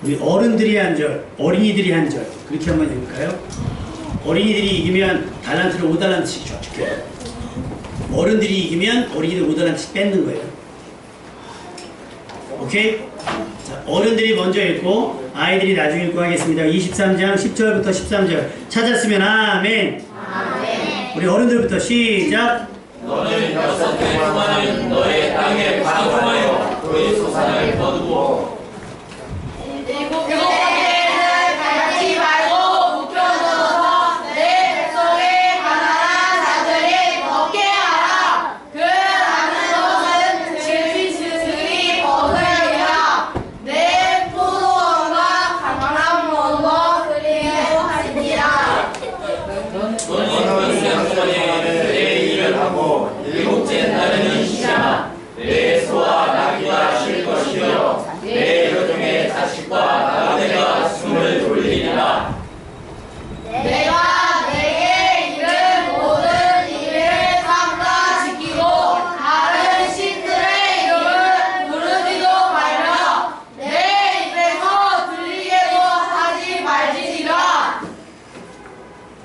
우리 어른들이 한 절, 어린이들이 한 절. 그렇게 한번 해볼까요? 어린이들이 이기면 달란트를 5달란트씩 줘요. 어른들이 이기면 어린이들 5달란트씩 뺏는 거예요. 오케이? 자, 어른들이 먼저 읽고 아이들이 나중에 읽고 하겠습니다. 23장 10절부터 13절 찾았으면 아멘. 아멘. 우리 어른들부터 시작. 너는 6해 동안은 너의 땅에 방종하여 그의 소산을 거두고 7번째는 가지 말고 묶여져서 내 백성의 가난한 자들이 먹게 하라. 그 나는 것은 질질질이 벗으리라. 내 포도원과 가난한 원과 그리고 하리니라. 너는 양손에 내 일을 하고 7째 날에는 쉬자. 내 소와 나귀가 쉴 것이며 내 여종의 자식과 나그네가 숨을 돌리리라. 내가 내게 이른 모든 일을 삼가 지키고 다른 신들의 이름을 부르지도 말라. 내 입에서 들리게도 하지 말지니라.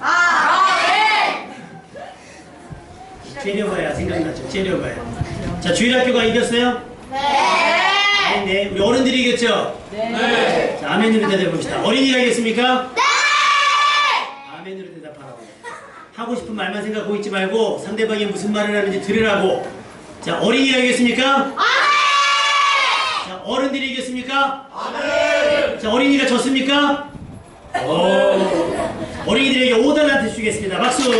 아멘. 째려봐야 생각나죠. 째려봐야. 자, 주일학교가 이겼어요? 네. 네. 우리 어른들이 이겼죠? 네. 자, 아멘으로 대답해봅시다. 어린이가 이겼습니까? 네. 아멘으로 대답하라고. 하고 싶은 말만 생각하고 있지 말고 상대방이 무슨 말을 하는지 들으라고. 자, 어린이가 이겼습니까? 아멘. 자, 어른들이 이겼습니까? 아멘. 자, 어린이가 졌습니까? 어린이들에게 5달란트 주겠습니다. 박수!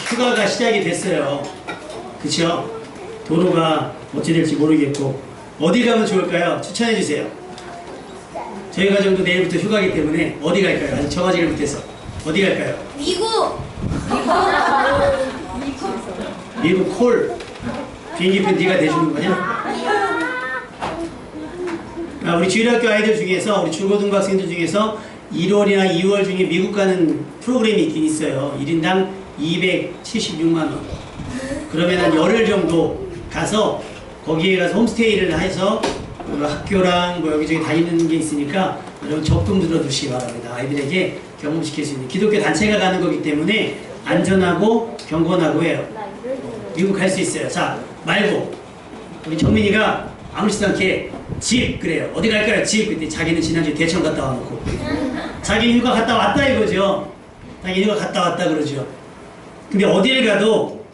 휴가가 시작이 됐어요. 그쵸? 도로가 어찌 될지 모르겠고 어디 가면 좋을까요? 추천해 주세요. 저희 가정도 내일부터 휴가이기 때문에 어디 갈까요? 아직 정하지를 못해서 어디 갈까요? 미국. 미국 콜 비행기표 네가 대주는 거냐? 아, 우리 주일학교 아이들 중에서 우리 중고등부 학생들 중에서 1월이나 2월 중에 미국 가는 프로그램이 있긴 있어요. 1인당 276만 원. 그러면 한 열흘 정도 가서 거기에 가서 홈스테이를 해서 학교랑 뭐 여기저기 다니는 게 있으니까 여러분 적금 들어두시기 바랍니다. 아이들에게 경험시킬 수 있는 기독교 단체가 가는 거기 때문에 안전하고 경건하고 해요. 미국 갈 수 있어요. 자, 말고 우리 정민이가 아무렇지도 않게 집 그래요. 어디 갈까요? 집. 근데 자기는 지난주에 대천 갔다 와놓고 자기는 휴가 갔다 왔다 이거죠. 자기 휴가 갔다 왔다 그러죠. 근데 어디를 가도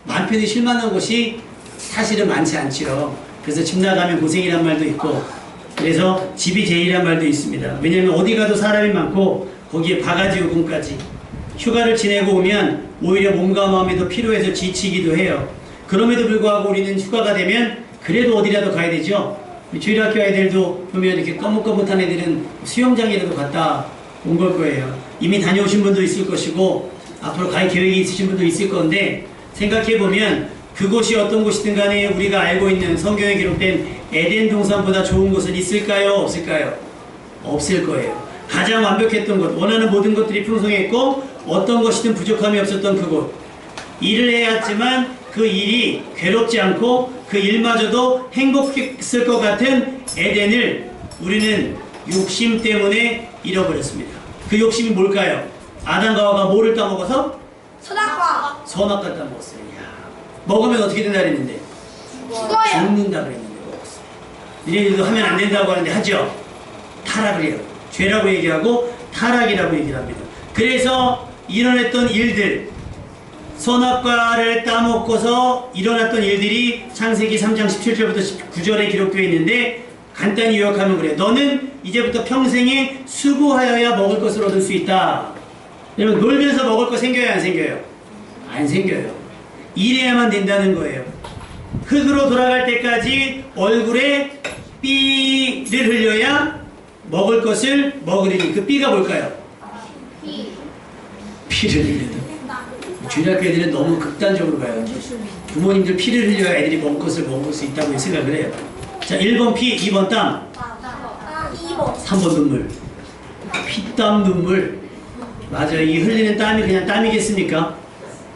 마음 편히 쉴만한 곳이 사실은 많지 않지요. 그래서 집 나가면 고생이란 말도 있고 그래서 집이 제일이란 말도 있습니다. 왜냐하면 어디 가도 사람이 많고 거기에 바가지 요금까지 휴가를 지내고 오면 오히려 몸과 마음이 더 피로해서 지치기도 해요. 그럼에도 불구하고 우리는 휴가가 되면 그래도 어디라도 가야 되죠. 주일학교 아이들도 보면 이렇게 거뭇거뭇한 애들은 수영장이라도 갔다 온 걸 거예요. 이미 다녀오신 분도 있을 것이고 앞으로 갈 계획이 있으신 분도 있을 건데 생각해보면 그곳이 어떤 곳이든 간에 우리가 알고 있는 성경에 기록된 에덴 동산보다 좋은 곳은 있을까요? 없을까요? 없을 거예요. 가장 완벽했던 곳, 원하는 모든 것들이 풍성했고 어떤 것이든 부족함이 없었던 그곳. 일을 해야 했지만 그 일이 괴롭지 않고 그 일마저도 행복했을 것 같은 에덴을 우리는 욕심 때문에 잃어버렸습니다. 그 욕심이 뭘까요? 아담과 하와가 뭐를 따먹어서? 선악과. 선악과 따먹었어요. 이야. 먹으면 어떻게 된다 그랬는데? 죽어요. 죽는다 그랬는데 먹었어요. 니네들도 하면 안 된다고 하는데 하죠? 타락을 해요. 죄라고 얘기하고 타락이라고 얘기를 합니다. 그래서 일어났던 일들, 선악과를 따먹고서 일어났던 일들이 창세기 3장 17절부터 19절에 기록되어 있는데 간단히 요약하면 그래요. 너는 이제부터 평생에 수고하여야 먹을 것을 얻을 수 있다. 여러분 놀면서 먹을 거 생겨요? 안 생겨요? 안 생겨요. 일해야만 된다는 거예요. 흙으로 돌아갈 때까지 얼굴에 삐를 흘려야 먹을 것을 먹으리니 그 삐가 뭘까요? 피를 흘려도 주일학교 애들은 너무 극단적으로 가요. 부모님들 피를 흘려야 애들이 먹을 것을 먹을 수 있다고 생각을 해요. 자, 1번 피, 2번 땀, 3번 눈물. 피땀 눈물. 맞아요. 이 흘리는 땀이 그냥 땀이겠습니까?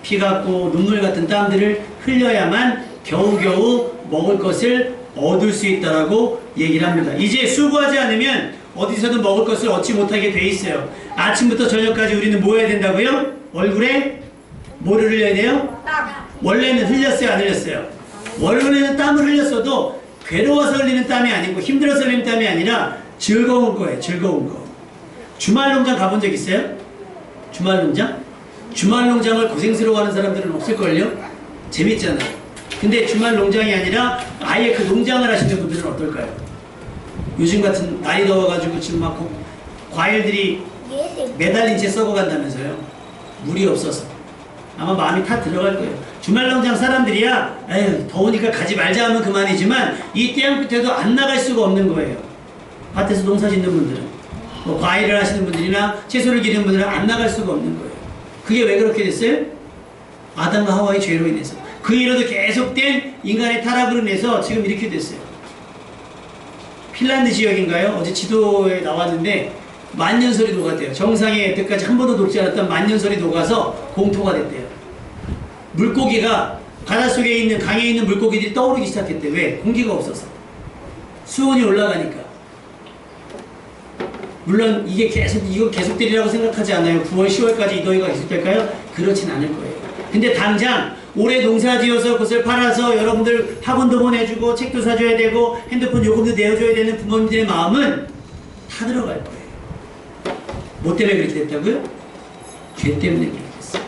피 같고 눈물 같은 땀들을 흘려야만 겨우겨우 먹을 것을 얻을 수 있다라고 얘기를 합니다. 이제 수고하지 않으면 어디서든 먹을 것을 얻지 못하게 돼 있어요. 아침부터 저녁까지 우리는 뭐 해야 된다고요? 얼굴에 뭐를 흘려야 돼요? 딱. 원래는 흘렸어요, 안 흘렸어요? 원래는 땀을 흘렸어도 괴로워서 흘리는 땀이 아니고 힘들어서 흘리는 땀이 아니라 즐거운 거예요. 즐거운 거. 주말농장 가본 적 있어요? 주말농장? 주말농장을 고생스러워하는 사람들은 없을걸요? 재밌잖아요. 근데 주말농장이 아니라 아예 그 농장을 하시는 분들은 어떨까요? 요즘 같은 날이 더워가지고 지금 막 과일들이 매달린 채 썩어간다면서요. 물이 없어서. 아마 마음이 다 들어갈 거예요. 주말농장 사람들이야 에휴 더우니까 가지 말자 하면 그만이지만 이 태양빛에도 안 나갈 수가 없는 거예요. 밭에서 농사 짓는 분들은 뭐 과일을 하시는 분들이나 채소를 기르는 분들은 안 나갈 수가 없는 거예요. 그게 왜 그렇게 됐어요? 아담과 하와의 죄로 인해서 그 이후로도 계속된 인간의 타락으로 인해서 지금 이렇게 됐어요. 핀란드 지역인가요? 어제 지도에 나왔는데 만년설이 녹았대요. 정상에 여태까지 한 번도 녹지 않았던 만년설이 녹아서 공포가 됐대요. 물고기가 바닷속에 있는 강에 있는 물고기들이 떠오르기 시작했대. 왜? 공기가 없어서. 수온이 올라가니까. 물론 이거 계속되리라고 생각하지 않아요. 9월, 10월까지 이 더위가 계속될까요? 그렇진 않을 거예요. 근데 당장 올해 농사 지어서 그것을 팔아서 여러분들 학원도 보내주고 책도 사줘야 되고 핸드폰 요금도 내어줘야 되는 부모님들의 마음은 다 들어갈 거예요. 뭐 때문에 그렇게 됐다고요? 죄 때문에 그렇게 됐어요.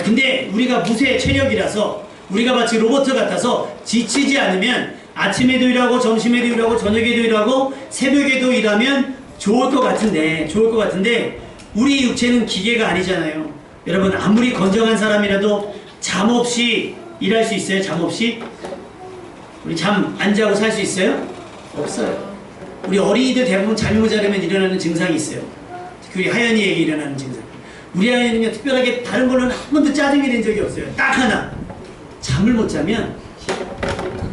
근데 우리가 무쇠 체력이라서 우리가 마치 로봇 같아서 지치지 않으면 아침에도 일하고 점심에도 일하고 저녁에도 일하고 새벽에도 일하면 좋을 것 같은데 우리 육체는 기계가 아니잖아요. 여러분 아무리 건강한 사람이라도 잠 없이 일할 수 있어요? 잠 없이? 우리 잠 안 자고 살 수 있어요? 없어요. 우리 어린이들 대부분 잠이 모자라면 일어나는 증상이 있어요. 우리 하연이에게 일어나는 증상. 우리 하연이는 특별하게 다른 걸로는 한 번도 짜증이 낸 적이 없어요. 딱 하나. 잠을 못 자면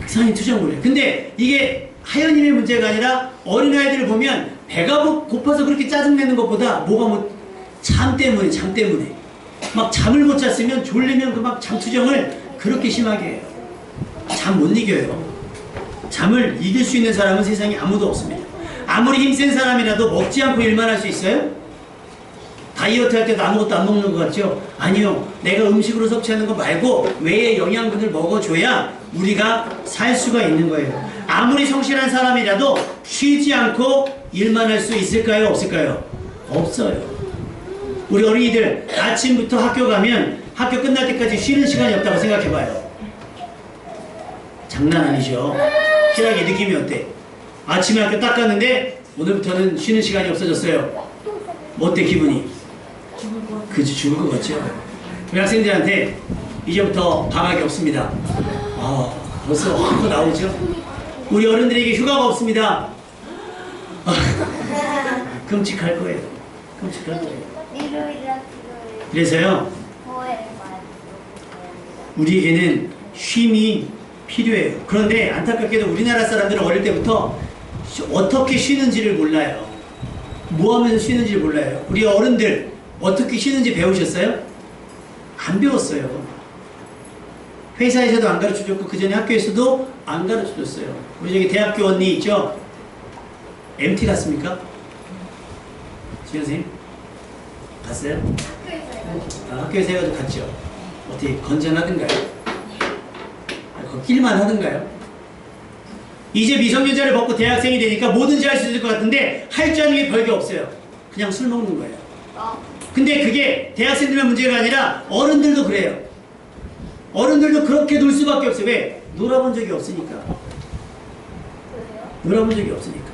이상하게 투정을 해요. 근데 이게 하연이의 문제가 아니라 어린아이들을 보면 배가 고파서 그렇게 짜증내는 것보다 잠 때문에 막 잠을 못 잤으면 졸리면 그 막 잠투정을 그렇게 심하게 해요. 잠 못 이겨요. 잠을 이길 수 있는 사람은 세상에 아무도 없습니다. 아무리 힘센 사람이라도 먹지 않고 일만 할 수 있어요? 다이어트 할 때도 아무것도 안 먹는 것 같죠? 아니요. 내가 음식으로 섭취하는 거 말고 외의 영양분을 먹어줘야 우리가 살 수가 있는 거예요. 아무리 성실한 사람이라도 쉬지 않고 일만 할 수 있을까요? 없을까요? 없어요. 우리 어린이들 아침부터 학교 가면 학교 끝날 때까지 쉬는 시간이 없다고 생각해봐요. 장난 아니죠? 희락의 느낌이 어때? 아침에 학교 딱 갔는데 오늘부터는 쉬는 시간이 없어졌어요. 어때 기분이? 그치 죽을 것 같죠? 우리 학생들한테 이제부터 방학이 없습니다. 벌써 확 나오죠? 우리 어른들에게 휴가가 없습니다. 끔찍할 거예요. 끔찍할 거예요. 그래서요 우리에게는 쉼이 필요해요. 그런데 안타깝게도 우리나라 사람들은 어릴 때부터 어떻게 쉬는지를 몰라요. 뭐 하면서 쉬는지를 몰라요. 우리 어른들 어떻게 쉬는지 배우셨어요? 안 배웠어요. 회사에서도 안 가르쳐줬고 그 전에 학교에서도 안 가르쳐줬어요. 우리 저기 대학교 언니 있죠? MT 갔습니까? 지현 선생님? 갔어요? 학교에서 해가지고 갔죠. 어떻게 건전하던가요? 걷길만 하던가요? 이제 미성년자를 벗고 대학생이 되니까 뭐든지 할 수 있을 것 같은데 할 줄 아는 게 별게 없어요. 그냥 술 먹는 거예요. 근데 그게 대학생들만 문제가 아니라 어른들도 그래요. 어른들도 그렇게 놀 수밖에 없어요. 왜? 놀아본 적이 없으니까. 놀아본 적이 없으니까.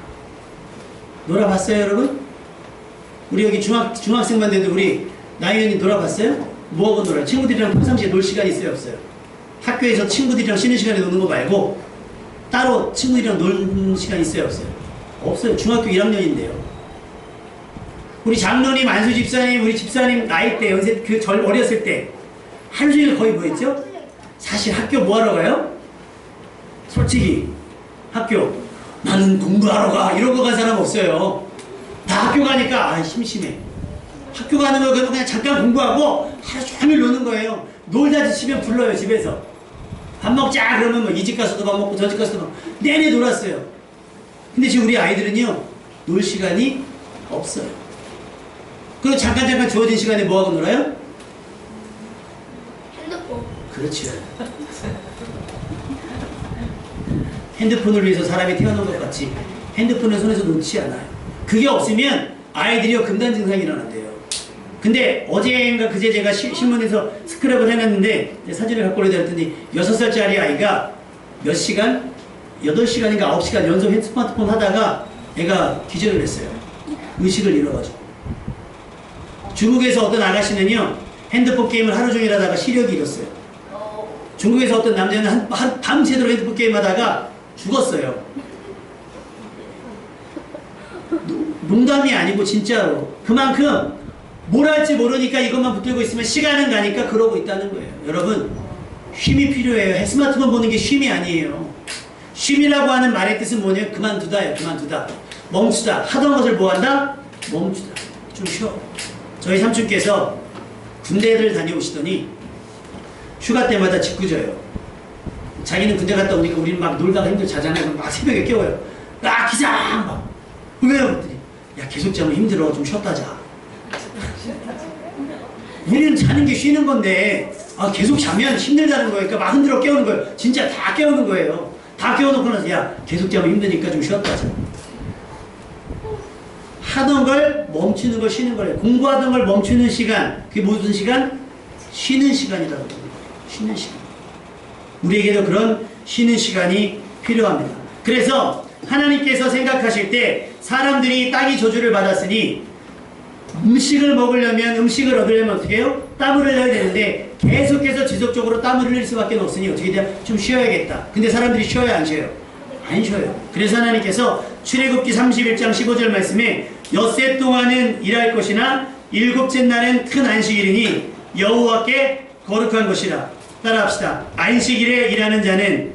놀아봤어요 여러분? 우리 여기 중학생만 돼도 우리 나이언니 놀아봤어요? 뭐하고 놀아요? 친구들이랑 평상시에 놀 시간이 있어요 없어요? 학교에서 친구들이랑 쉬는 시간에 노는 거 말고 따로 친구들이랑 노는 시간 있어요 없어요? 없어요. 중학교 1학년인데요. 우리 장로님, 안수 집사님, 우리 집사님 나이 때 어렸을 때 하루 종일 거의 뭐 했죠? 사실 학교 뭐 하러 가요? 솔직히 학교 나는 공부하러 가 이러고 간 사람 없어요. 다 학교 가니까 심심해. 학교 가는 거 그냥 잠깐 공부하고 하루 종일 노는 거예요. 놀다 지치면 불러요 집에서. 밥 먹자 그러면 뭐 이 집 가서도 밥 먹고 저 집 가서도 밥 먹고 내내 놀았어요. 근데 지금 우리 아이들은요 놀 시간이 없어요. 그리고 잠깐 주어진 시간에 뭐하고 놀아요? 핸드폰. 그렇죠. 핸드폰을 위해서 사람이 태어난 것 같이 핸드폰을 손에서 놓지 않아요. 그게 없으면 아이들이요 금단 증상이 일어난대요. 근데 어제인가 그제 제가 신문에서 스크랩을 해놨는데 사진을 갖고 오려다 했더니 6살짜리 아이가 몇 시간? 8시간인가 9시간 연속 스마트폰 하다가 애가 기절을 했어요. 의식을 잃어가지고. 중국에서 어떤 아가씨는요 핸드폰 게임을 하루 종일 하다가 시력이 잃었어요. 중국에서 어떤 남자는 밤새도록 핸드폰 게임 하다가 죽었어요. 농담이 아니고 진짜로. 그만큼 뭘 할지 모르니까 이것만 붙들고 있으면 시간은 가니까 그러고 있다는 거예요. 여러분 쉼이 필요해요. 스마트폰 보는 게 쉼이 아니에요. 쉼이라고 하는 말의 뜻은 뭐냐면 그만두다예요. 그만두다. 멈추다. 하던 것을 뭐한다? 멈추다. 좀 쉬어. 저희 삼촌께서 군대를 다녀오시더니 휴가 때마다 짓궂어요. 자기는 군대 갔다 오니까 우리는 막 놀다가 힘들어 자잖아요. 막 새벽에 깨워요. 아 기장! 막. 왜요? 그랬더니 야 계속 자면 힘들어. 좀 쉬었다 자. 우리는 자는 게 쉬는 건데 아 계속 자면 힘들다는 거예요. 그러니까 막 흔들어 깨우는 거예요. 진짜 다 깨우는 거예요. 다 깨워놓고 나서 야 계속 자면 힘드니까 좀 쉬었다 자. 하던 걸 멈추는 걸 쉬는 거예요. 공부하던 걸 멈추는 시간 그게 무슨 시간? 쉬는 시간이라고 합니다. 쉬는 시간. 우리에게도 그런 쉬는 시간이 필요합니다. 그래서 하나님께서 생각하실 때 사람들이 땅이 저주를 받았으니 음식을 먹으려면 음식을 얻으려면 어떻게 해요? 땀을 흘려야 되는데 계속해서 지속적으로 땀을 흘릴 수밖에 없으니 어떻게 돼요? 좀 쉬어야겠다. 근데 사람들이 쉬어요 안 쉬어요? 안 쉬어요. 그래서 하나님께서 출애굽기 31장 15절 말씀에 엿새 동안은 일할 것이나 일곱째 날은 큰 안식일이니 여호와께 거룩한 것이라. 따라합시다. 안식일에 일하는 자는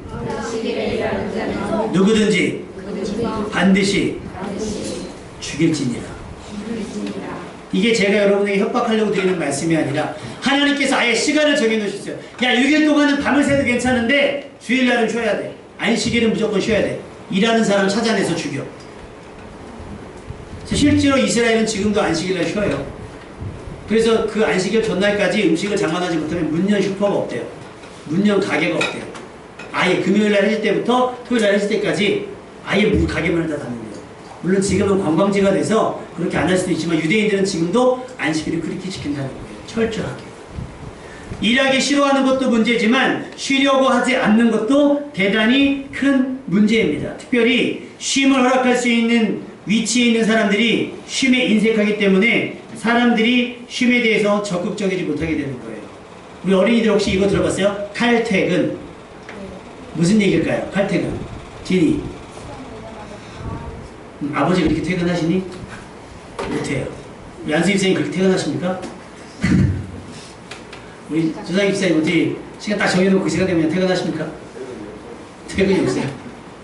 누구든지 반드시 죽일지니라. 이게 제가 여러분에게 협박하려고 드리는 말씀이 아니라 하나님께서 아예 시간을 정해놓으셨어요. 야 6일 동안은 밤을 새도 괜찮은데 주일날은 쉬어야 돼. 안식일은 무조건 쉬어야 돼. 일하는 사람 찾아내서 죽여. 실제로 이스라엘은 지금도 안식일날 쉬어요. 그래서 그 안식일 전날까지 음식을 장만하지 못하면 문연 슈퍼가 없대요. 문연 가게가 없대요. 아예 금요일날 해질 때부터 토요일날 해질 때까지 아예 가게문을 다 닫는데요. 물론 지금은 관광지가 돼서 그렇게 안 할 수도 있지만 유대인들은 지금도 안식일을 그렇게 지킨다는 거예요. 철저하게. 일하기 싫어하는 것도 문제지만 쉬려고 하지 않는 것도 대단히 큰 문제입니다. 특별히 쉼을 허락할 수 있는 위치에 있는 사람들이 쉼에 인색하기 때문에 사람들이 쉼에 대해서 적극적이지 못하게 되는 거예요. 우리 어린이들 혹시 이거 들어봤어요? 칼퇴근. 무슨 얘기일까요? 칼퇴근. 지니. 아버지 그렇게 퇴근하시니? 못해요. 우리 안수입 선생님 그렇게 퇴근하십니까? 우리 조상입 선생님 어떻게 시간 딱 정해놓고 그 시간 되면 퇴근하십니까? 퇴근이 없어요.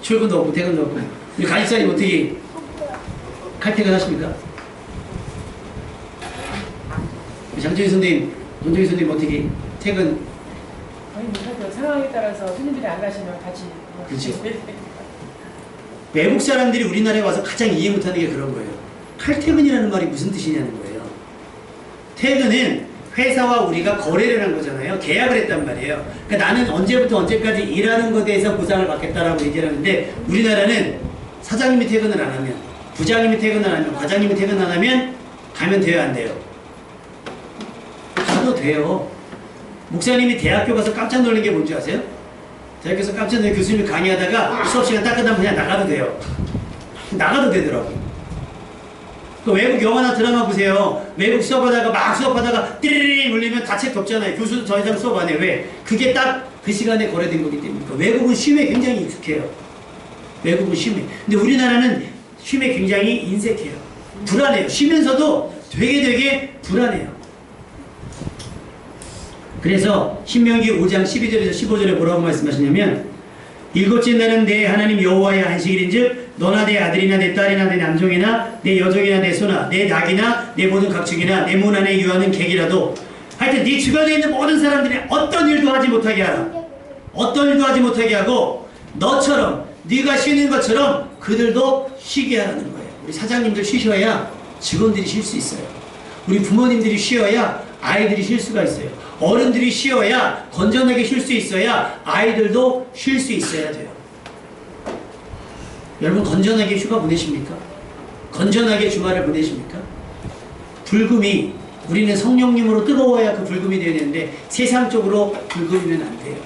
출근도 없고 퇴근도 없고. 우리 가입사님 어떻게 칼퇴근 하십니까? 장정희 선생님, 문정희 선생님 어떻게 퇴근? 아니 못하죠. 상황에 따라서 손님들이 안 가시면 같이. 그렇죠. 외국 사람들이 우리나라에 와서 가장 이해 못하는 게 그런 거예요. 칼퇴근이라는 말이 무슨 뜻이냐는 거예요. 퇴근은 회사와 우리가 거래를 한 거잖아요. 계약을 했단 말이에요. 그러니까 나는 언제부터 언제까지 일하는 것에 대해서 보상을 받겠다라고 얘기를 하는데 우리나라는 사장님이 퇴근을 안 하면, 부장님이 퇴근을 안 하면, 과장님이 퇴근 안 하면 가면 돼요, 안 돼요? 가도 돼요. 목사님이 대학교 가서 깜짝 놀란 게 뭔지 아세요? 대학교에서 깜짝 놀란 교수님이 강의하다가 수업 시간 딱 끝나면 그냥 나가도 돼요. 나가도 되더라고요. 그 외국 영화나 드라마 보세요. 외국 수업하다가 막 수업하다가 띠리링 울리면 다 책 덮잖아요. 교수도 더 이상 수업 안 해. 왜? 그게 딱 그 시간에 거래된 거기 때문에. 외국은 쉼에 굉장히 익숙해요. 외국은 쉼에. 근데 우리나라는 쉼에 굉장히 인색해요. 불안해요. 쉬면서도 되게 불안해요. 그래서 신명기 5장 12절에서 15절에 뭐라고 말씀하시냐면 일곱째 날은 내 하나님 여호와의 안식일인즉 너나 내 아들이나 내 딸이나 내 남종이나 내 여종이나 내 소나 내 닭이나 내 모든 각축이나 내 문 안에 유하는 객이라도 하여튼 네 주변에 있는 모든 사람들이 어떤 일도 하지 못하게 하라. 어떤 일도 하지 못하게 하고 너처럼 네가 쉬는 것처럼 그들도 쉬게 하라는 거예요. 우리 사장님들 쉬셔야 직원들이 쉴 수 있어요. 우리 부모님들이 쉬어야 아이들이 쉴 수가 있어요. 어른들이 쉬어야 건전하게 쉴 수 있어야 아이들도 쉴 수 있어야 돼요. 여러분 건전하게 휴가 보내십니까? 건전하게 주말을 보내십니까? 불금이 우리는 성령님으로 뜨거워야 그 불금이 되어야 되는데 세상적으로 불금이면 안 돼요.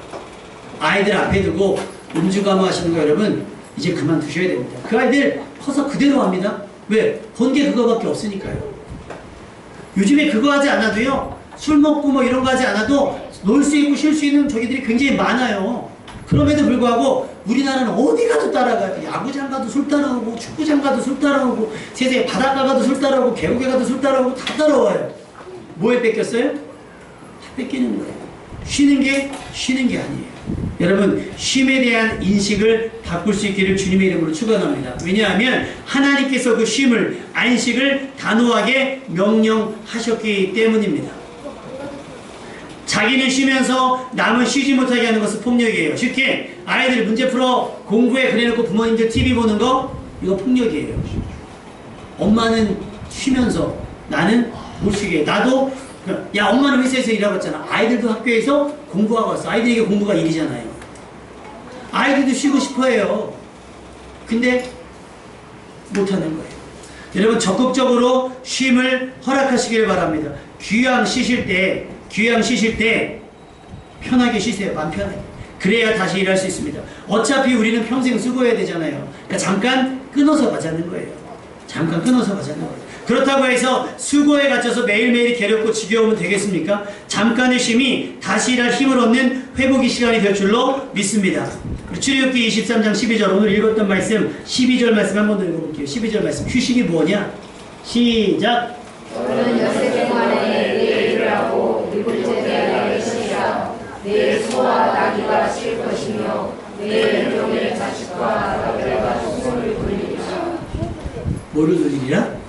아이들 앞에 두고 음주가무 하시는 거 여러분 이제 그만두셔야 됩니다. 그 아이들 커서 그대로 합니다. 왜? 본 게 그거밖에 없으니까요. 요즘에 그거 하지 않아도요, 술 먹고 뭐 이런 거 하지 않아도 놀 수 있고 쉴 수 있는 저기들이 굉장히 많아요. 그럼에도 불구하고 우리나라는 어디 가도 따라가요. 야구장 가도 술 따라오고 축구장 가도 술 따라오고 세상에 바닷가 가도 술 따라오고 계곡에 가도 술 따라오고 다 따라와요. 뭐에 뺏겼어요? 다 뺏기는 거예요. 쉬는 게 아니에요. 여러분 쉼에 대한 인식을 바꿀 수 있기를 주님의 이름으로 축원합니다. 왜냐하면 하나님께서 그 쉼을 안식을 단호하게 명령하셨기 때문입니다. 자기는 쉬면서 남은 쉬지 못하게 하는 것은 폭력이에요. 쉽게 아이들 문제 풀어 공부해 그래놓고 부모님들 TV 보는 거 이거 폭력이에요. 엄마는 쉬면서 나는 못 쉬게 해. 나도 야 엄마는 회사에서 일하고 있잖아. 아이들도 학교에서 공부하고 왔어. 아이들에게 공부가 일이잖아요. 아이들도 쉬고 싶어해요. 근데 못하는 거예요. 여러분 적극적으로 쉼을 허락하시길 바랍니다. 귀양 쉬실 때 편하게 쉬세요. 마음 편하게. 그래야 다시 일할 수 있습니다. 어차피 우리는 평생 수고해야 되잖아요. 그러니까 잠깐 끊어서 가자는 거예요. 잠깐 끊어서 가자는 거예요. 그렇다고 해서 수고에 갇혀서 매일매일 괴롭고 지겨우면 되겠습니까? 잠깐의 쉼이 다시 일할 힘을 얻는 회복의 시간이 될 줄로 믿습니다. 출애굽기 23장 12절 오늘 읽었던 말씀 12절 말씀 한 번 더 읽어볼게요. 12절 말씀 휴식이 뭐냐? 시작. 너는 여세 동안에 내 일을 하고 일곱째 날에 쉬라. 내 소와 나귀가 쉴 것이며 내 일종의 자식과 나귀가 소를 돌리리라. 뭐를 돌리리라?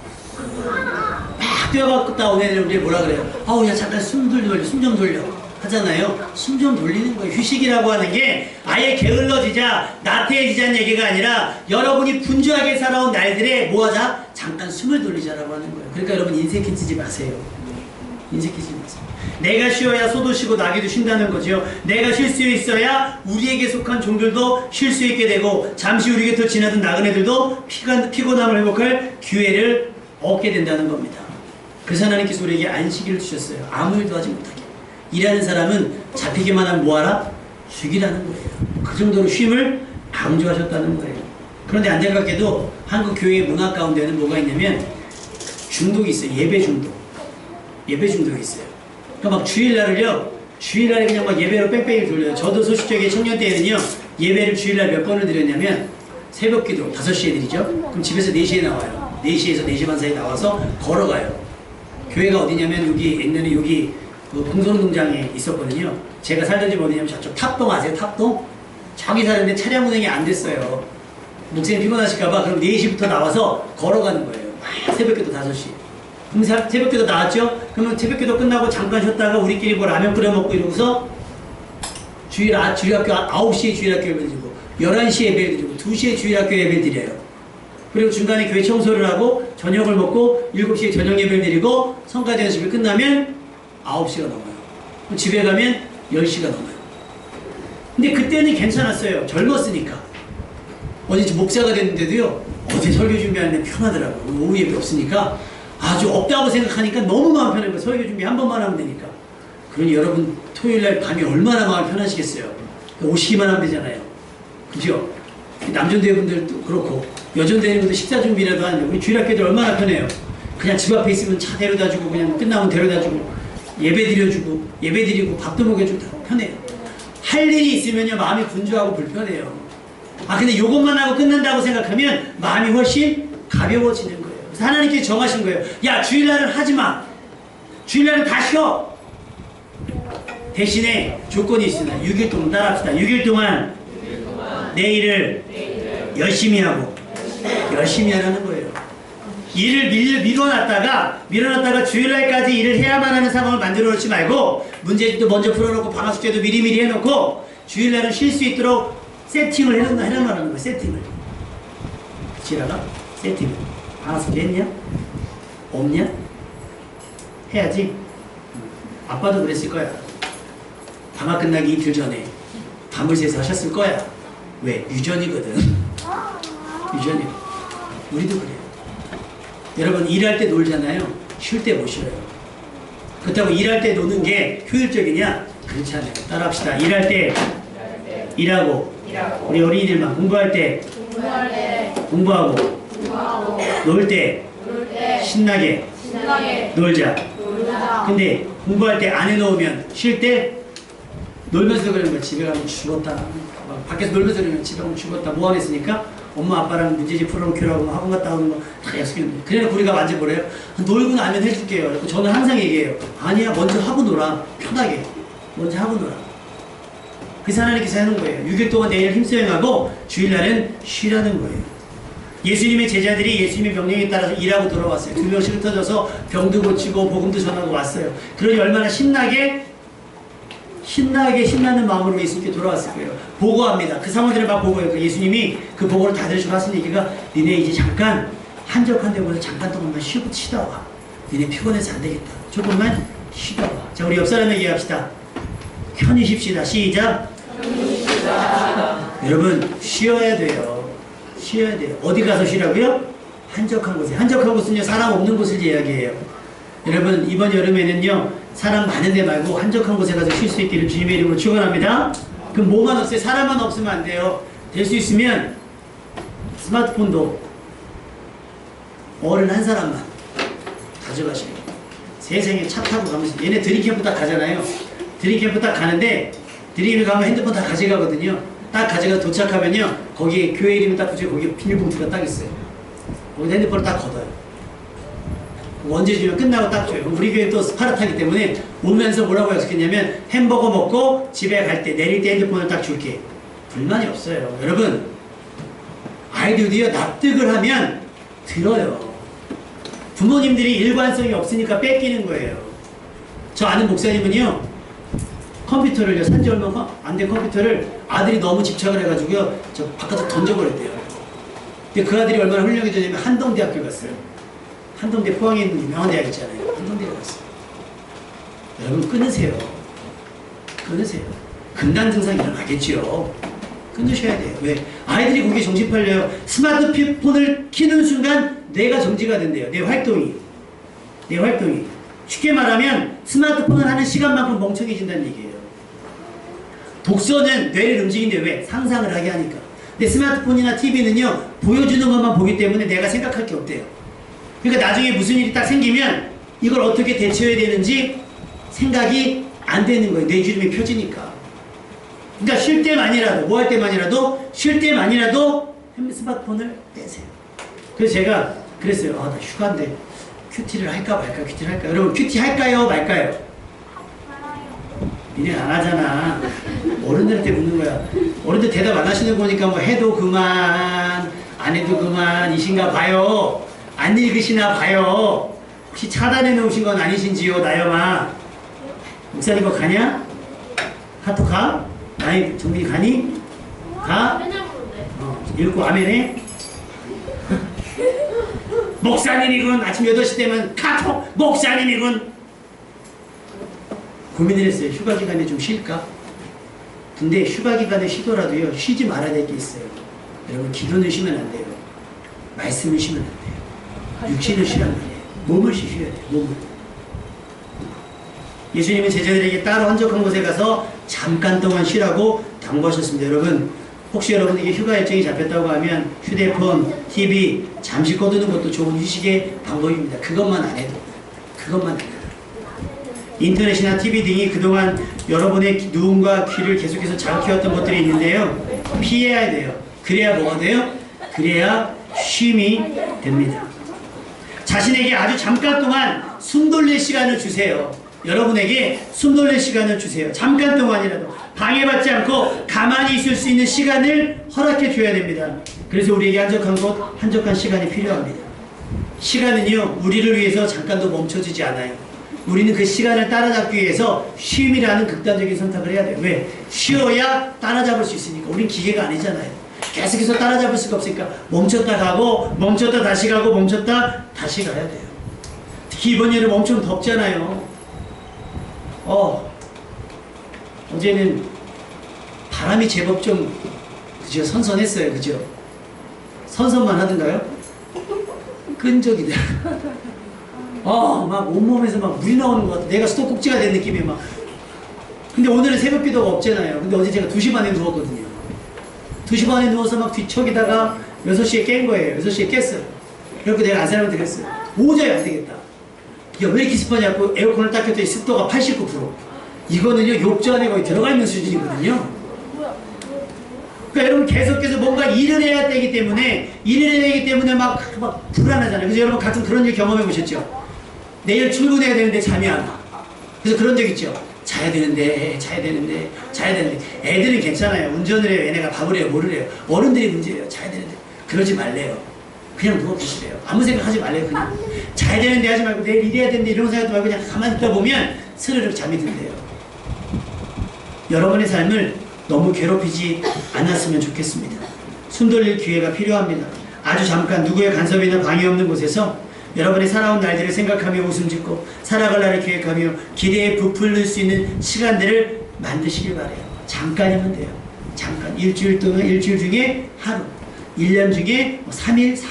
막 뛰어갔다 온 애들 우리 뭐라 그래요? 아우 야 잠깐 숨 좀 돌려 하잖아요. 숨 좀 돌리는 거예요. 휴식이라고 하는 게 아예 게을러지자 나태해지자는 얘기가 아니라 여러분이 분주하게 살아온 날들에 뭐하자? 잠깐 숨을 돌리자라고 하는 거예요. 그러니까 여러분 인생 끼치지 마세요. 인생 끼치지 마세요. 내가 쉬어야 소도 쉬고 나귀도 쉰다는 거죠. 내가 쉴 수 있어야 우리에게 속한 종들도 쉴 수 있게 되고 잠시 우리 곁을 지나던 나그네들도 피곤함을 회복할 기회를 얻게 된다는 겁니다. 그래서 하나님께서 우리에게 안식일을 주셨어요. 아무 일도 하지 못하게. 일하는 사람은 잡히기만 하면 뭐하라? 죽이라는 거예요. 그 정도로 쉼을 강조하셨다는 거예요. 그런데 안타깝게도 한국 교회의 문화 가운데는 뭐가 있냐면 중독이 있어요. 예배 중독. 예배 중독이 있어요. 그러니까 막 주일날에 그냥 막 예배로 뺑뺑이 돌려요. 저도 소식적인 청년 때에는요, 예배를 주일날 몇 번을 드렸냐면 새벽 기도 5시에 드리죠. 그럼 집에서 4시에 나와요. 4시에서 4시 반 사이에 나와서 걸어가요. 교회가 어디냐면 옛날에 여기 그 봉선운동장에 있었거든요. 제가 살던 집 어디냐면 저쪽 탑동 아세요? 탑동? 저기 사는데 차량 운행이 안 됐어요. 목사님 피곤하실까봐 그럼 4시부터 나와서 걸어가는 거예요. 새벽기도 5시. 그럼 새벽기도 나왔죠? 그러면 새벽기도 끝나고 잠깐 쉬었다가 우리끼리 뭐 라면 끓여 먹고 이러고서 주일학교 9시에 주일학교 예배 드리고 11시에 예배 드리고 2시에 주일학교 예배 드려요. 그리고 중간에 교회 청소를 하고 저녁을 먹고 7시에 저녁 예배를 드리고 성가대 연습이 끝나면 9시가 넘어요. 집에 가면 10시가 넘어요. 근데 그때는 괜찮았어요. 젊었으니까. 어제 목사가 됐는데도요, 어제 설교 준비하는데 편하더라고요. 오후 예배 없으니까 아주 없다고 생각하니까 너무 마음 편한 거예요. 설교 준비 한 번만 하면 되니까. 그러니 여러분 토요일날 밤이 얼마나 마음 편하시겠어요. 오시기만 하면 되잖아요. 그죠? 남전대분들도 그렇고 여전대분들 식사 준비라도 하는데 우리 주일학교들 얼마나 편해요. 그냥 집 앞에 있으면 차 데려다주고 그냥 끝나면 데려다주고 예배 드려주고 예배 드리고 밥도 먹여주고 다 편해요. 할 일이 있으면요 마음이 분주하고 불편해요. 근데 요것만 하고 끝난다고 생각하면 마음이 훨씬 가벼워지는 거예요. 그래서 하나님께서 정하신 거예요. 야 주일날은 하지마. 주일날은 다 쉬어. 대신에 조건이 있습니다. 6일 동안 따라합시다. 6일 동안 내 일을 열심히 하고 열심히 하라는 거예요. 일을 밀어놨다가 주일날까지 일을 해야만 하는 상황을 만들어 놓지 말고 문제집도 먼저 풀어놓고 방학 숙제도 미리미리 해놓고 주일날은 쉴 수 있도록 세팅을 해놓으라는 거야. 세팅을. 지라가 세팅을. 방학숙제 했냐? 없냐? 해야지. 아빠도 그랬을 거야. 방학 끝나기 이틀 전에 밤을 새서 하셨을 거야. 왜? 유전이거든. 유전이. 우리도 그래요. 여러분 일할 때 놀잖아요. 쉴 때 못 쉬어요. 그렇다고 일할 때 노는 게 효율적이냐? 그렇지 않아요. 따라합시다. 일할 때 일하고 우리 어린이들만 공부할 때 공부하고 놀 때 신나게 놀자. 근데 공부할 때 안 해놓으면 쉴 때 놀면서 그러는 거야. 집에 가면 죽었다. 밖에서 놀면서 그러면 집에 가면 죽었다. 뭐 안 했으니까 엄마 아빠랑 문제집 풀어놓기로 하고 학원 갔다 오는 거 다 약속했는데 그래놓고 우리가 완전 뭐래요? 놀고 나면 해줄게요. 저는 항상 얘기해요. 아니야 먼저 하고 놀아. 편하게 먼저 하고 놀아. 그래서 하나님께서 하는 거예요. 6일 동안 내일 힘수행하고 주일날은 쉬라는 거예요. 예수님의 제자들이 예수님의 명령에 따라서 일하고 돌아왔어요. 2명씩 흩어져서 병도 고치고 복음도 전하고 왔어요. 그러니 얼마나 신나는 마음으로 예수님께 돌아왔을 거예요. 보고합니다. 그 상황들을 막 보고해요. 예수님이 그 보고를 다 들으시고 하신 얘기가 니네 이제 잠깐 한적한 데 보서 잠깐 동안만 쉬다 와. 니네 피곤해서 안 되겠다. 조금만 쉬다 와. 자 우리 옆 사람 얘기합시다. 편히 쉽시다. 시작. 여러분 쉬어야 돼요. 쉬어야 돼요. 어디 가서 쉬라고요? 한적한 곳에. 한적한 곳은요 사람 없는 곳을 이야기해요. 여러분 이번 여름에는요 사람 많은 데 말고 한적한 곳에 가서 쉴 수 있기를 주님의 이름으로 축원합니다. 그럼 뭐만 없어요? 사람만 없으면 안 돼요. 될 수 있으면 스마트폰도 어른 한 사람만 가져가시고 세상에 차 타고 가면서 얘네 드림캠프 딱 가잖아요. 드림캠프 딱 가는데 드림에 가면 핸드폰 다 가져가거든요. 딱 가져가 도착하면요 거기에 교회 이름이 딱 붙여 거기에 비닐봉투가 딱 있어요. 거기다 핸드폰을 딱 걷어요. 언제 주면 끝나고 딱 줘요. 우리 교회 또 스파르타기 때문에 오면서 뭐라고 약속했냐면 햄버거 먹고 집에 갈 때 내릴 때 핸드폰을 딱 줄게. 불만이 없어요. 여러분 아이들도요 납득을 하면 들어요. 부모님들이 일관성이 없으니까 뺏기는 거예요. 저 아는 목사님은요 컴퓨터를요 산지 얼마 안 된 컴퓨터를 아들이 너무 집착을 해가지고요 저 바깥에 던져버렸대요. 근데 그 아들이 얼마나 훌륭해졌냐면 한동대학교 갔어요. 한동대 포항에 있는 유명한 대학 있잖아요. 한동대에 갔어요. 여러분 끊으세요. 끊으세요. 금단 증상 일어나겠지요. 끊으셔야 돼요. 왜? 아이들이 거기에 정신 팔려요. 스마트폰을 키는 순간 뇌가 정지가 된대요. 뇌 활동이. 쉽게 말하면 스마트폰을 하는 시간만큼 멍청해진다는 얘기예요. 독서는 뇌를 움직이는데 왜? 상상을 하게 하니까. 근데 스마트폰이나 TV는요 보여주는 것만 보기 때문에 내가 생각할 게 없대요. 그러니까 나중에 무슨 일이 딱 생기면 이걸 어떻게 대처해야 되는지 생각이 안 되는 거예요. 뇌주름이 펴지니까. 그러니까 쉴 때만이라도 뭐 할 때만이라도 쉴 때만이라도 스마트폰을 빼세요. 그래서 제가 그랬어요. 아, 나 휴가인데 큐티를 할까 말까 큐티를 할까. 여러분 큐티 할까요 말까요? 니네 안 하잖아. 어른들한테 묻는 거야. 어른들 대답 안 하시는 거니까 뭐 해도 그만 안 해도 그만 이신가 봐요. 안 읽으시나 봐요. 혹시 차단해 놓으신 건 아니신지요 나영아. 목사님 거 가냐? 카톡 가? 나이 정빈이 가니? 가? 읽고 아멘해? 목사님이군. 아침 8시 되면 카톡 목사님이군. 고민을 했어요. 휴가 기간에 좀 쉴까? 근데 휴가 기간에 쉬더라도요 쉬지 말아야 될 게 있어요. 여러분 기도는 쉬면 안 돼요. 말씀을 쉬면 안 돼요. 육신을 쉬란 말이에요. 몸을 쉬셔야 돼요. 몸을. 예수님은 제자들에게 따로 한적한 곳에 가서 잠깐 동안 쉬라고 당부하셨습니다. 여러분 혹시 여러분에게 휴가 일정이 잡혔다고 하면 휴대폰, TV 잠시 꺼두는 것도 좋은 휴식의 방법입니다. 그것만 안 해도. 인터넷이나 TV 등이 그동안 여러분의 눈과 귀를 계속해서 자극해왔던 것들이 있는데요. 피해야 돼요. 그래야 뭐가 돼요? 그래야 쉼이 됩니다. 자신에게 아주 잠깐 동안 숨 돌릴 시간을 주세요. 여러분에게 숨 돌릴 시간을 주세요. 잠깐 동안이라도 방해받지 않고 가만히 있을 수 있는 시간을 허락해 줘야 됩니다. 그래서 우리에게 한적한 곳, 한적한 시간이 필요합니다. 시간은요 우리를 위해서 잠깐도 멈춰지지 않아요. 우리는 그 시간을 따라잡기 위해서 쉼이라는 극단적인 선택을 해야 돼요. 왜? 쉬어야 따라잡을 수 있으니까. 우린 기계가 아니잖아요. 계속해서 따라잡을 수가 없으니까 멈췄다 가고 멈췄다 다시 가고 멈췄다 다시 가야 돼요. 특히 이번 여름 엄청 덥잖아요. 어제는 바람이 제법 좀 그죠? 선선했어요. 그죠? 선선만 하던가요? 끈적이다. 막 온몸에서 막 물이 나오는 것 같아. 내가 수도꼭지가 된 느낌이 막. 근데 오늘은 새벽 기도가 없잖아요. 근데 어제 제가 2시 반에 누웠거든요. 2시 반에 누워서 막 뒤척이다가 6시에 깬 거예요. 6시에 깼어요. 그래서 내가 안사람한테 그랬어요. 도저히 안 되겠다. 야, 왜 이렇게 습하냐고 에어컨을 딱 켰더니 습도가 89%. 이거는요, 욕조 안에 거의 들어가 있는 수준이거든요. 그러니까 여러분 계속해서 뭔가 일을 해야 되기 때문에 막 불안하잖아요. 그래서 여러분 가끔 그런 일 경험해 보셨죠? 내일 출근해야 되는데 잠이 안 와. 그래서 그런 적 있죠? 자야 되는데. 애들은 괜찮아요. 운전을 해요. 얘네가 밥을 해요. 뭐를 해요. 어른들이 문제예요. 자야 되는데. 그러지 말래요. 그냥 누워 계시래요. 아무 생각 하지 말래요. 그냥 자야 되는데 하지 말고 내일 일해야 되는데 이런 생각도 말고 그냥 가만히 있다 보면 스르륵 잠이 든대요. 여러분의 삶을 너무 괴롭히지 않았으면 좋겠습니다. 숨 돌릴 기회가 필요합니다. 아주 잠깐 누구의 간섭이나 방해 없는 곳에서 여러분의 살아온 날들을 생각하며 웃음 짓고 살아갈 날을 계획하며 기대에 부풀릴 수 있는 시간들을 만드시길 바래요. 잠깐이면 돼요. 잠깐. 일주일 중에 하루, 1년 중에 3일, 4일,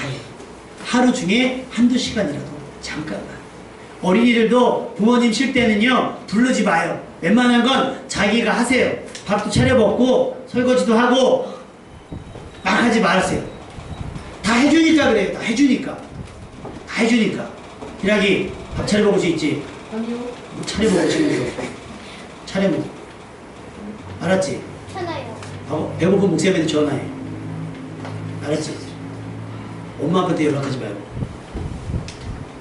하루 중에 한두 시간이라도 잠깐만. 어린이들도 부모님 쉴 때는요, 부르지 마요. 웬만한 건 자기가 하세요. 밥도 차려 먹고 설거지도 하고 막 하지 말으세요. 다 해주니까 그래요. 다 해주니까. 기락이 밥 차려 먹을 수 있지? 아니요. 뭐 차려 먹을 수 있는 거. 차려 먹어. 알았지? 괜찮아요. 배고픈 목사님한테 전화해. 알았지? 엄마 아빠한테 연락하지 말고.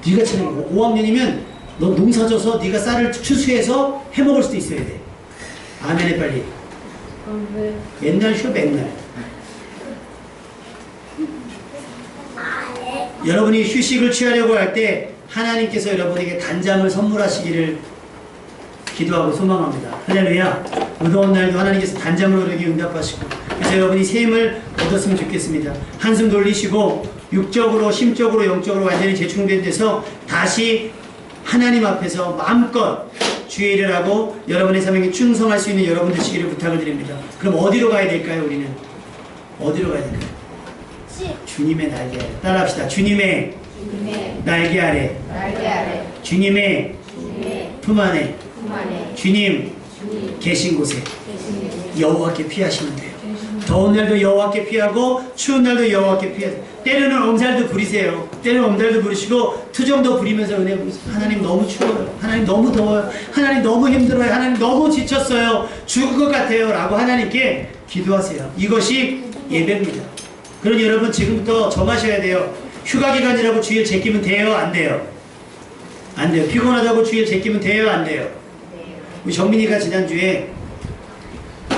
네가 차려 먹어. 5학년이면 너 농사 져서 네가 쌀을 추수해서 해 먹을 수도 있어야 돼. 아멘해 빨리. 네. 맨날 쉬어 맨날. 여러분이 휴식을 취하려고 할 때 하나님께서 여러분에게 단잠을 선물하시기를 기도하고 소망합니다. 할렐루야. 무더운 날도 하나님께서 단잠을 얻기 응답하시고, 그래서 여러분이 새 힘을 얻었으면 좋겠습니다. 한숨 돌리시고 육적으로 심적으로 영적으로 완전히 재충된 데서 다시 하나님 앞에서 마음껏 주의 일을 하고 여러분의 삶에 충성할 수 있는 여러분 되시기를 부탁을 드립니다. 그럼 어디로 가야 될까요? 우리는 어디로 가야 될까요? 주님의 날개 아래. 따라합시다. 주님의 날개 아래. 주님의 품 안에. 주님 계신 곳에 여호와께 피하시면 돼요. 더운 날도 여호와께 피하고 추운 날도 여호와께 피하세요. 때로는 엄살도 부리세요. 때로는 엄살도 부리시고 투정도 부리면서 은혜 부리세요. 하나님 너무 추워요. 하나님 너무 더워요. 하나님 너무 힘들어요. 하나님 너무 지쳤어요. 죽을 것 같아요. 라고 하나님께 기도하세요. 이것이 예배입니다. 그러니 여러분 지금부터 정하셔야 돼요. 휴가 기간이라고 주일 제끼면 돼요? 안 돼요? 안 돼요. 피곤하다고 주일 제끼면 돼요? 안 돼요? 우리 정민이가 지난주에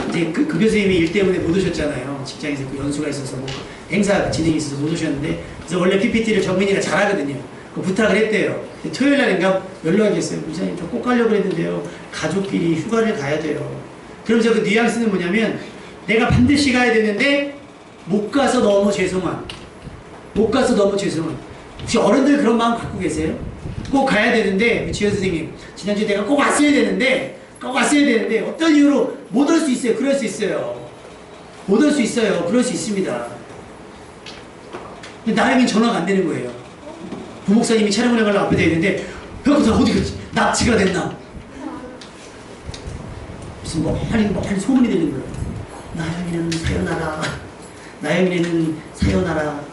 이제 그 교수님이 일 때문에 못 오셨잖아요. 직장에서 그 연수가 있어서 뭐 행사 진행이 있어서 못 오셨는데, 그래서 원래 PPT를 정민이가 잘하거든요. 그 부탁을 했대요. 토요일 날인가 연락이 했어요. 부장님 저 꼭 가려고 그랬는데요. 가족끼리 휴가를 가야 돼요. 그러면서 그 뉘앙스는 뭐냐면 내가 반드시 가야 되는데 못 가서 너무 죄송한. 혹시 어른들 그런 마음 갖고 계세요? 꼭 가야 되는데, 지현 선생님, 지난주에 내가 꼭 왔어야 되는데 어떤 이유로 못 올 수 있어요. 그럴 수 있어요. 못 올 수 있어요. 그럴 수 있습니다. 근데 나에겐 전화가 안 되는 거예요. 부목사님이 촬영을 해가려고 앞에 돼 있는데 벽에서 어디 갔지? 납치가 됐나? 무슨 빨리 소문이 들리는 거예요. 나영이는 사연하라.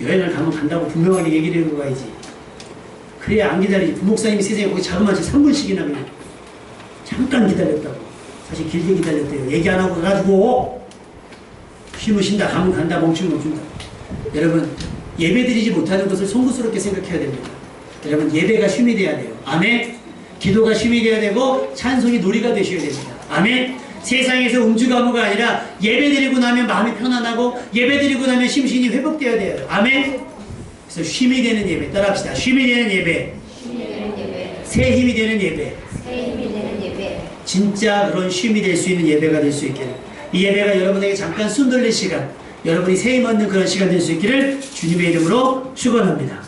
여행을 가면 간다고 분명하게 얘기를 해놓고 가야지. 그래야 안 기다리지. 부목사님이 세상에 거기 자그마치 3분씩이나 그냥 잠깐 기다렸다고. 사실 길게 기다렸대요. 얘기 안 하고 가가지고 쉬면 쉰다, 가면 간다, 멈추면 멈춘다. 여러분, 예배드리지 못하는 것을 송구스럽게 생각해야 됩니다. 여러분, 예배가 쉼이 돼야 돼요. 아멘. 기도가 쉼이 돼야 되고 찬송이 놀이가 되셔야 됩니다. 아멘. 세상에서 음주가무가 아니라 예배드리고 나면 마음이 편안하고 예배드리고 나면 심신이 회복되어야 돼요. 아멘. 그래서 쉼이 되는 예배 따라합시다. 쉼이 되는 예배. 새 힘이 되는 예배, 새 힘이 되는 예배, 진짜 그런 쉼이 될 수 있는 예배가 될 수 있기를, 이 예배가 여러분에게 잠깐 숨 돌릴 시간, 여러분이 새 힘 얻는 그런 시간 될 수 있기를 주님의 이름으로 축원합니다.